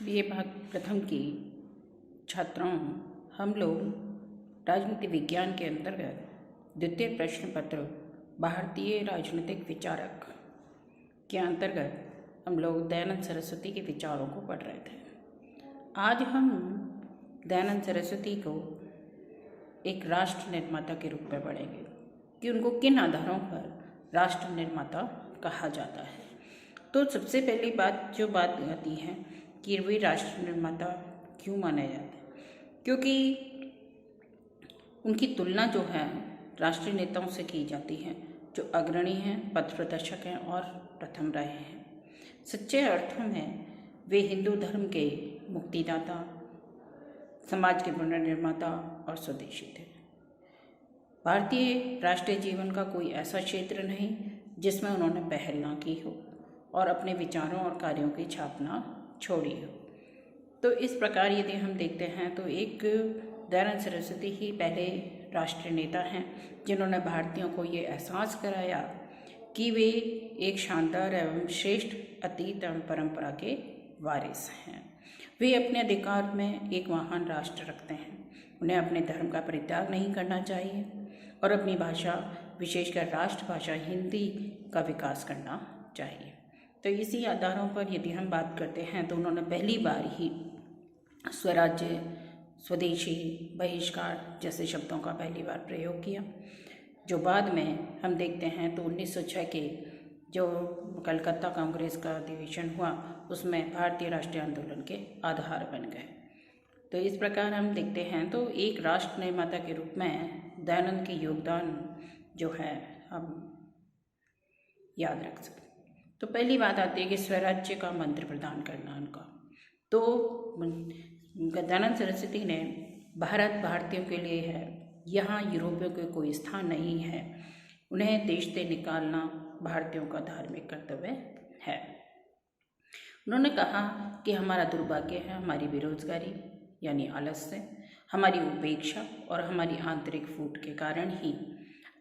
BA भाग प्रथम की छात्राओं, हम लोग राजनीति विज्ञान के अंतर्गत द्वितीय प्रश्न पत्र भारतीय राजनीतिक विचारक के अंतर्गत हम लोग दयानंद सरस्वती के विचारों को पढ़ रहे थे। आज हम दयानंद सरस्वती को एक राष्ट्र निर्माता के रूप में पढ़ेंगे कि उनको किन आधारों पर राष्ट्र निर्माता कहा जाता है। तो सबसे पहली बात आती है कि वे राष्ट्र निर्माता क्यों माने जाते हैं, क्योंकि उनकी तुलना जो है राष्ट्रीय नेताओं से की जाती है जो अग्रणी हैं, पथ प्रदर्शक हैं और प्रथम रहे हैं। सच्चे अर्थों में वे हिंदू धर्म के मुक्तिदाता, समाज के पुनर्निर्माता और स्वदेशी थे। भारतीय राष्ट्रीय जीवन का कोई ऐसा क्षेत्र नहीं जिसमें उन्होंने पहल ना की हो और अपने विचारों और कार्यों की छापना छोड़ी हो। तो इस प्रकार यदि हम देखते हैं तो एक दयानंद सरस्वती ही पहले राष्ट्रीय नेता हैं जिन्होंने भारतीयों को ये एहसास कराया कि वे एक शानदार एवं श्रेष्ठ अतीत एवं परंपरा के वारिस हैं। वे अपने अधिकार में एक महान राष्ट्र रखते हैं। उन्हें अपने धर्म का परित्याग नहीं करना चाहिए और अपनी भाषा, विशेषकर राष्ट्रभाषा हिंदी का विकास करना चाहिए। तो इसी आधारों पर यदि हम बात करते हैं तो उन्होंने पहली बार ही स्वराज्य, स्वदेशी, बहिष्कार जैसे शब्दों का पहली बार प्रयोग किया, जो बाद में हम देखते हैं तो 1906 के जो कलकत्ता कांग्रेस का अधिवेशन हुआ उसमें भारतीय राष्ट्रीय आंदोलन के आधार बन गए। तो इस प्रकार हम देखते हैं तो एक राष्ट्र निर्माता के रूप में दयानंद के योगदान जो है हम याद रख सकते। तो पहली बात आती है कि स्वराज्य का मंत्र प्रदान करना उनका। तो दयानंद सरस्वती ने भारत भारतीयों के लिए है, यहाँ यूरोपियों के कोई स्थान नहीं है, उन्हें देश से निकालना भारतीयों का धार्मिक कर्तव्य है। उन्होंने कहा कि हमारा दुर्भाग्य है हमारी बेरोजगारी यानी आलस्य, हमारी उपेक्षा और हमारी आंतरिक फूट के कारण ही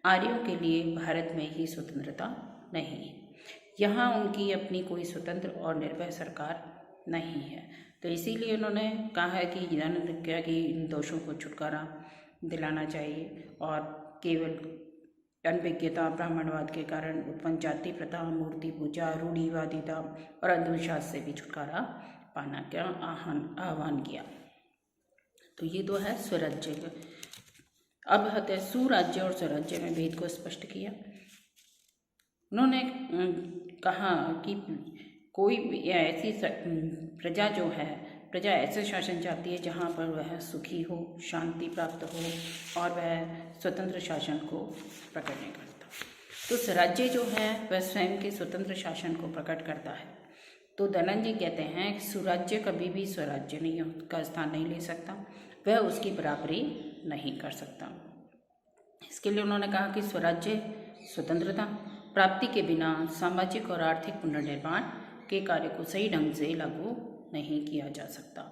आर्यों के लिए भारत में ही स्वतंत्रता नहीं है। यहाँ उनकी अपनी कोई स्वतंत्र और निर्भय सरकार नहीं है। तो इसीलिए उन्होंने कहा है कि दयानंद क्या कि इन दोषों को छुटकारा दिलाना चाहिए और केवल अनभिज्ञता, ब्राह्मणवाद के कारण उत्पन्न जाति प्रथा, मूर्ति पूजा, रूढ़िवादिता और अंधविश्वास से भी छुटकारा पाना का आह्वान किया। तो ये तो है स्वराज्य। अब है सुराज्य और स्वराज्य में भेद को स्पष्ट किया। उन्होंने कहा कि कोई ऐसी प्रजा जो है, प्रजा ऐसे शासन चाहती है जहाँ पर वह सुखी हो, शांति प्राप्त हो और वह स्वतंत्र शासन को प्रकट नहीं करता। तो स्वराज्य जो है वह स्वयं के स्वतंत्र शासन को प्रकट करता है। तो दयानंद जी कहते हैं कि सुराज्य कभी भी स्वराज्य नहीं का स्थान नहीं ले सकता, वह उसकी बराबरी नहीं कर सकता। इसके लिए उन्होंने कहा कि स्वराज्य स्वतंत्रता प्राप्ति के बिना सामाजिक और आर्थिक पुनर्निर्माण के कार्य को सही ढंग से लागू नहीं किया जा सकता।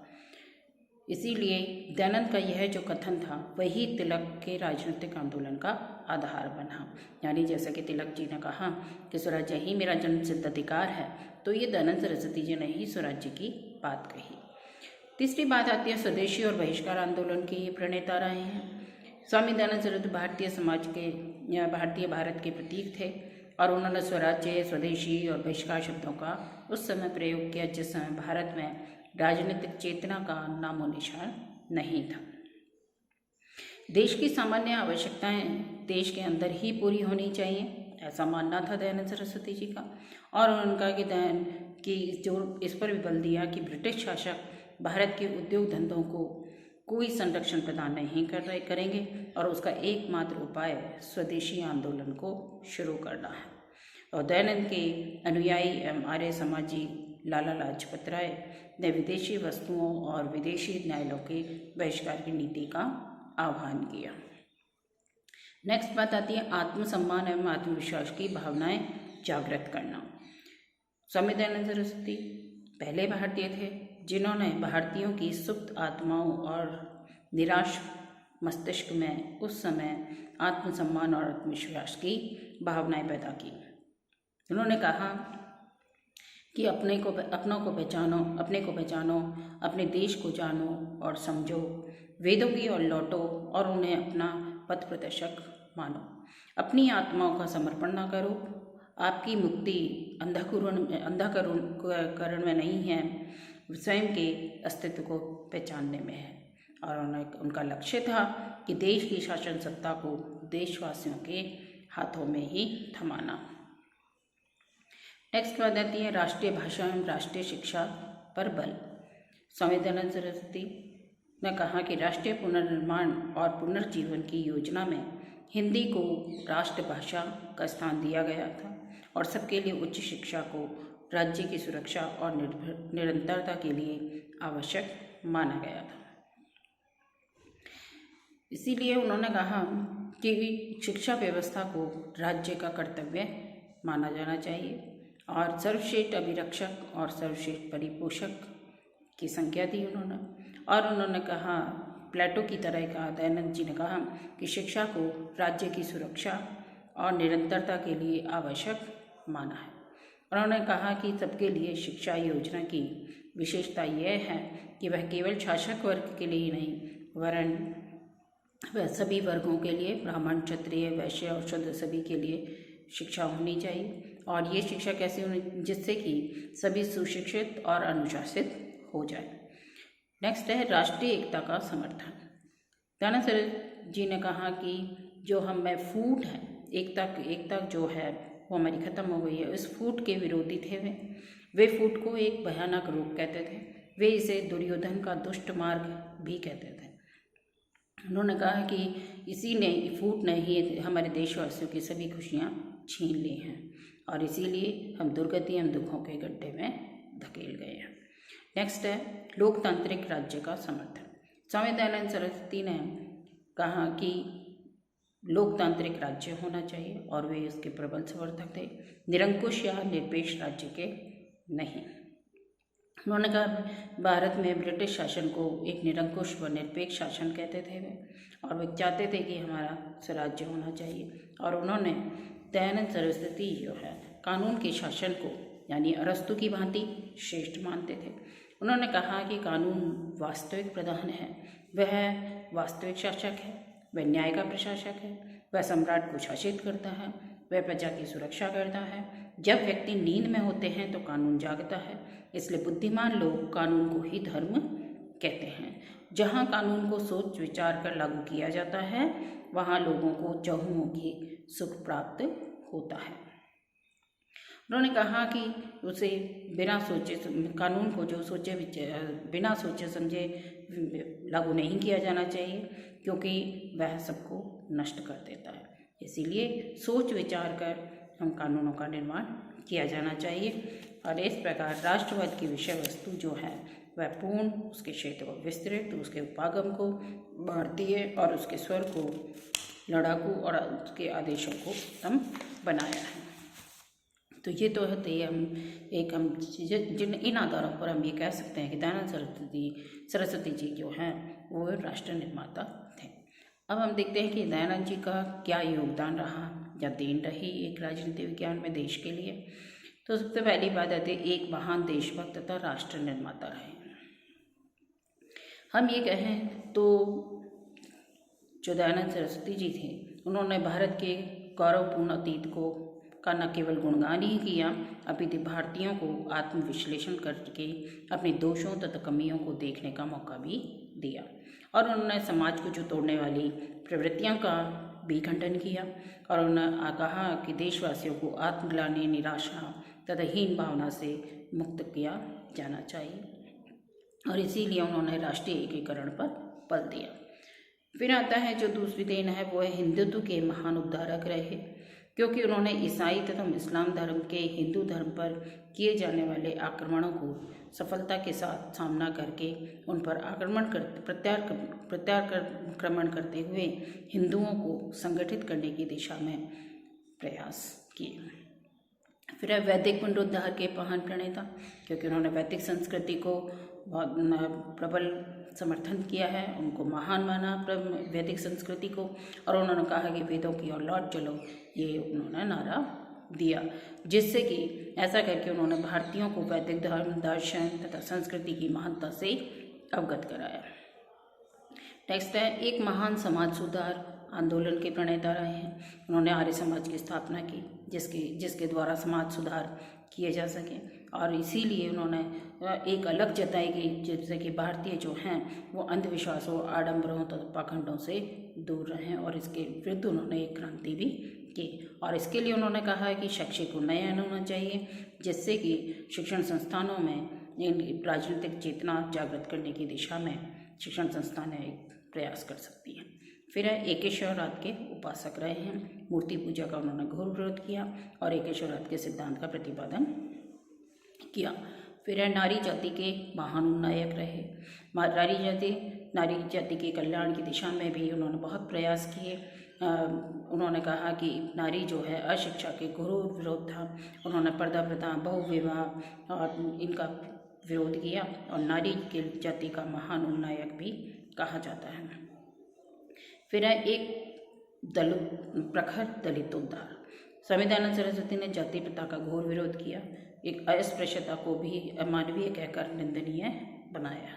इसीलिए दयानंद का यह जो कथन था वही तिलक के राजनीतिक आंदोलन का आधार बना। यानी जैसा कि तिलक जी ने कहा कि स्वराज्य ही मेरा जन्मसिद्ध अधिकार है, तो ये दयानंद सरस्वती जी ने ही स्वराज्य की बात कही। तीसरी बात आती है स्वदेशी और बहिष्कार आंदोलन के ये प्रणेता रहे हैं। स्वामी दयानंद सरस्वती भारतीय समाज के या भारतीय भारत के प्रतीक थे और उन्होंने स्वराज्य, स्वदेशी और बहिष्कार शब्दों का उस समय प्रयोग किया जिस समय भारत में राजनीतिक चेतना का नामो निशान नहीं था। देश की सामान्य आवश्यकताएं देश के अंदर ही पूरी होनी चाहिए, ऐसा मानना था दयानंद सरस्वती जी का। और उनका कि जो इस पर भी बल दिया कि ब्रिटिश शासक भारत के उद्योग धंधों को कोई संरक्षण प्रदान नहीं करेंगे और उसका एकमात्र उपाय स्वदेशी आंदोलन को शुरू करना है। और दयानंद के अनुयायी एवं आर्य समाजी लाला लाजपत राय ने विदेशी वस्तुओं और विदेशी न्यायालयों के बहिष्कार की नीति का आह्वान किया। नेक्स्ट बात आती है आत्मसम्मान एवं आत्मविश्वास की भावनाएं जागृत करना। स्वामी दयानंद सरस्वती पहले भारतीय थे जिन्होंने भारतीयों की सुप्त आत्माओं और निराश मस्तिष्क में उस समय आत्मसम्मान और आत्मविश्वास की भावनाएं पैदा की। उन्होंने कहा कि अपनों को पहचानो, अपने को पहचानो, अपने देश को जानो और समझो, वेदों की ओर लौटो और उन्हें अपना पथ प्रदर्शक मानो। अपनी आत्माओं का समर्पण न करो। आपकी मुक्ति अंधाकरण में नहीं है, स्वयं के अस्तित्व को पहचानने में है। और उनका लक्ष्य था कि देश की शासन सत्ता को देशवासियों के हाथों में ही थमाना। नेक्स्ट बात आती है राष्ट्रीय भाषा एवं राष्ट्रीय शिक्षा पर बल। स्वामी दयानंद सरस्वती ने कहा कि राष्ट्रीय पुनर्निर्माण और पुनर्जीवन की योजना में हिंदी को राष्ट्रभाषा का स्थान दिया गया था और सबके लिए उच्च शिक्षा को राज्य की सुरक्षा और निरंतरता के लिए आवश्यक माना गया था। इसीलिए उन्होंने कहा कि शिक्षा व्यवस्था को राज्य का कर्तव्य माना जाना चाहिए और सर्वश्रेष्ठ अभिरक्षक और सर्वश्रेष्ठ परिपोषक की संज्ञा दी उन्होंने। और उन्होंने कहा, प्लेटो की तरह कहा, दयानंद जी ने कहा कि शिक्षा को राज्य की सुरक्षा और निरंतरता के लिए आवश्यक माना है। उन्होंने कहा कि सबके लिए शिक्षा योजना की विशेषता यह है कि वह केवल शासक वर्ग के लिए ही नहीं वरन वह सभी वर्गों के लिए, ब्राह्मण, क्षत्रिय, वैश्य और शूद्र सभी के लिए शिक्षा होनी चाहिए। और ये शिक्षा कैसी होनी, जिससे कि सभी सुशिक्षित और अनुशासित हो जाए। नेक्स्ट है राष्ट्रीय एकता का समर्थन। दयानंद सरस्वती जी ने कहा कि जो हम में फूट है, एकता जो है वो हमारी खत्म हो गई है। उस फूट के विरोधी थे वे फूट को एक भयानक रूप कहते थे। वे इसे दुर्योधन का दुष्ट मार्ग भी कहते थे। उन्होंने कहा कि इसी ने फूट ने ही हमारे देशवासियों की सभी खुशियाँ छीन ली हैं और इसीलिए हम दुर्गति एवं दुखों के गड्ढे में धकेल गए हैं। नेक्स्ट है लोकतांत्रिक राज्य का समर्थन। स्वामी दयानंद सरस्वती ने कहा कि लोकतांत्रिक राज्य होना चाहिए और वे इसके प्रबल समर्थक थे, निरंकुश या निरपेक्ष राज्य के नहीं। उन्होंने कहा भारत में ब्रिटिश शासन को एक निरंकुश व निरपेक्ष शासन कहते थे वे, और वे चाहते थे कि हमारा स्वराज्य होना चाहिए। और उन्होंने दयानंद सरस्वती जो है कानून के शासन को यानी अरस्तु की भांति श्रेष्ठ मानते थे। उन्होंने कहा कि कानून वास्तविक प्रधान है, वह वास्तविक शासक है, वह न्याय का प्रशासक है, वह सम्राट को शासित करता है, वह प्रजा की सुरक्षा करता है। जब व्यक्ति नींद में होते हैं तो कानून जागता है, इसलिए बुद्धिमान लोग कानून को ही धर्म कहते हैं। जहाँ कानून को सोच विचार कर लागू किया जाता है वहाँ लोगों को चहुमुखी सुख प्राप्त होता है। उन्होंने कहा कि उसे बिना सोचे कानून को जो सोचे बिना सोचे समझे लागू नहीं किया जाना चाहिए, क्योंकि वह सबको नष्ट कर देता है। इसीलिए सोच विचार कर हम कानूनों का निर्माण किया जाना चाहिए। और इस प्रकार राष्ट्रवाद की विषय वस्तु जो है वह पूर्ण, उसके क्षेत्र को विस्तृत, उसके उपागम को भारतीय और उसके स्वर को लड़ाकू और उसके आदेशों को उत्तम बनाया है। तो ये तो होते हम जिन इन आधारों पर हम ये कह सकते हैं कि दयानंद सरस्वती जी जो हैं वो राष्ट्र निर्माता थे। अब हम देखते हैं कि दयानंद जी का क्या योगदान रहा या देन रही एक राजनीति विज्ञान में देश के लिए। तो सबसे पहली बात आती है एक महान देशभक्त तथा राष्ट्र निर्माता रहे। हम ये कहें तो जो दयानंद सरस्वती जी थे उन्होंने भारत के गौरवपूर्ण अतीत को का न केवल गुणगान ही किया, अपितु भारतीयों को आत्मविश्लेषण करके अपने दोषों तथा कमियों को देखने का मौका भी दिया। और उन्होंने समाज को जो तोड़ने वाली प्रवृत्तियों का भी खंडन किया और उन्होंने कहा कि देशवासियों को आत्मग्लानि, निराशा तथा हीन भावना से मुक्त किया जाना चाहिए। और इसीलिए उन्होंने राष्ट्रीय एकीकरण पर बल दिया। फिर आता है जो दूसरी देन है वो है हिंदुत्व के महान उद्धारक रहे, क्योंकि उन्होंने ईसाई तथा इस्लाम धर्म के हिंदू धर्म पर किए जाने वाले आक्रमणों को सफलता के साथ सामना करके उन पर प्रत्याक्रमण करते हुए हिंदुओं को संगठित करने की दिशा में प्रयास किए। फिर है वैदिक पुनरुद्धार के महान प्रणेता, क्योंकि उन्होंने वैदिक संस्कृति को बहुत प्रबल समर्थन किया है, उनको महान माना वैदिक संस्कृति को। और उन्होंने कहा कि वेदों की ओर लौट चलो, ये उन्होंने नारा दिया, जिससे कि ऐसा करके उन्होंने भारतीयों को वैदिक धर्म, दर्शन तथा संस्कृति की महानता से अवगत कराया। नेक्स्ट है, एक महान समाज सुधार आंदोलन के प्रणेता रहे हैं। उन्होंने आर्य समाज की स्थापना की, जिसके द्वारा समाज सुधार किए जा सके, और इसीलिए उन्होंने एक अलग जताई कि जिससे कि भारतीय जो हैं वो अंधविश्वासों, आडंबरों तथा पाखंडों से दूर रहें, और इसके विरुद्ध उन्होंने एक क्रांति भी की। और इसके लिए उन्होंने कहा है कि शैक्षिक उन्नयन होना चाहिए, जिससे कि शिक्षण संस्थानों में राजनीतिक चेतना जागृत करने की दिशा में शिक्षण संस्थानें एक प्रयास कर सकती हैं। फिर है, एकेश्वरवाद के उपासक रहे हैं। मूर्ति पूजा का उन्होंने घोर विरोध किया और एकेश्वरवाद के सिद्धांत का प्रतिपादन किया। फिर है, नारी जाति के महान उन्नायक रहे। नारी जाति के कल्याण की दिशा में भी उन्होंने बहुत प्रयास किए। उन्होंने कहा कि नारी जो है अशिक्षा के घोर विरोध था। उन्होंने पर्दा प्रथा, बहुविवाह और इनका विरोध किया, और नारी के जाति का महान उन्नायक भी कहा जाता है। फिर है, एक प्रखर दलित उद्धार। स्वामी दयानंद सरस्वती ने जाति प्रथा का घोर विरोध किया, एक अस्पृश्यता को भी अमानवीय कहकर निंदनीय बनाया।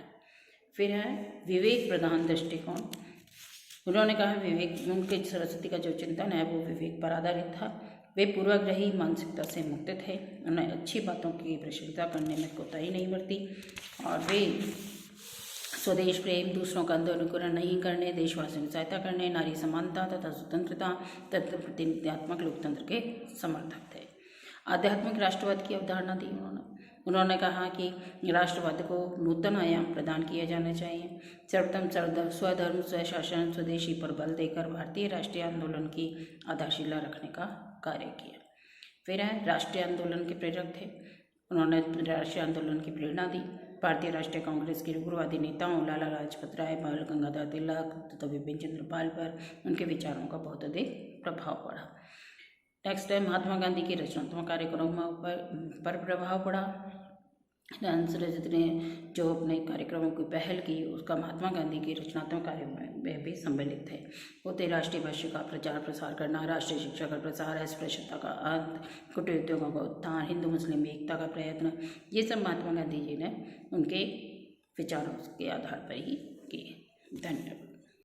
फिर है, विवेक प्रधान दृष्टिकोण। उन्होंने कहा उनके सरस्वती का जो चिंतन है वो विवेक पर आधारित था। वे पूर्वाग्रही मानसिकता से मुक्त थे। उन्हें अच्छी बातों की प्रशंसा करने में कोताही नहीं बरती, और वे स्वदेश प्रेम, दूसरों का अनुकरण नहीं करने, देशवासियों की सहायता करने, नारी समानता तथा स्वतंत्रता तथा प्रतिनिधित्वात्मक लोकतंत्र के समर्थक थे। आध्यात्मिक राष्ट्रवाद की अवधारणा दी उन्होंने कहा कि राष्ट्रवाद को नूतन आयाम प्रदान किए जाने चाहिए। सर्वोत्तम स्वधर्म, स्वशासन, स्वदेशी पर बल देकर भारतीय राष्ट्रीय आंदोलन की आधारशिला रखने का कार्य किया। फिर है, राष्ट्रीय आंदोलन के प्रेरक थे। उन्होंने राष्ट्रीय आंदोलन की प्रेरणा दी। भारतीय राष्ट्रीय कांग्रेस के उग्रवादी नेताओं लाला लाजपत राय, बाल गंगाधर तिलक तथा विपिन चंद्र पाल पर उनके विचारों का बहुत अधिक प्रभाव पड़ा। नेक्स्ट है, महात्मा गांधी के रचनात्मक कार्यक्रमों पर प्रभाव पड़ा। दयानंद सरस्वती ने जो अपने कार्यक्रमों की पहल की उसका महात्मा गांधी के रचनात्मक कार्य में भी सम्मिलित थे। वो थे राष्ट्रीय भाषा का प्रचार प्रसार करना, राष्ट्रीय शिक्षा का प्रसार, अस्पृश्यता का अंत, कुटीर उद्योगों का उत्थान, हिंदू मुस्लिम एकता का प्रयत्न, ये सब महात्मा गांधी जी ने उनके विचारों के आधार पर ही किए। धन्यवाद।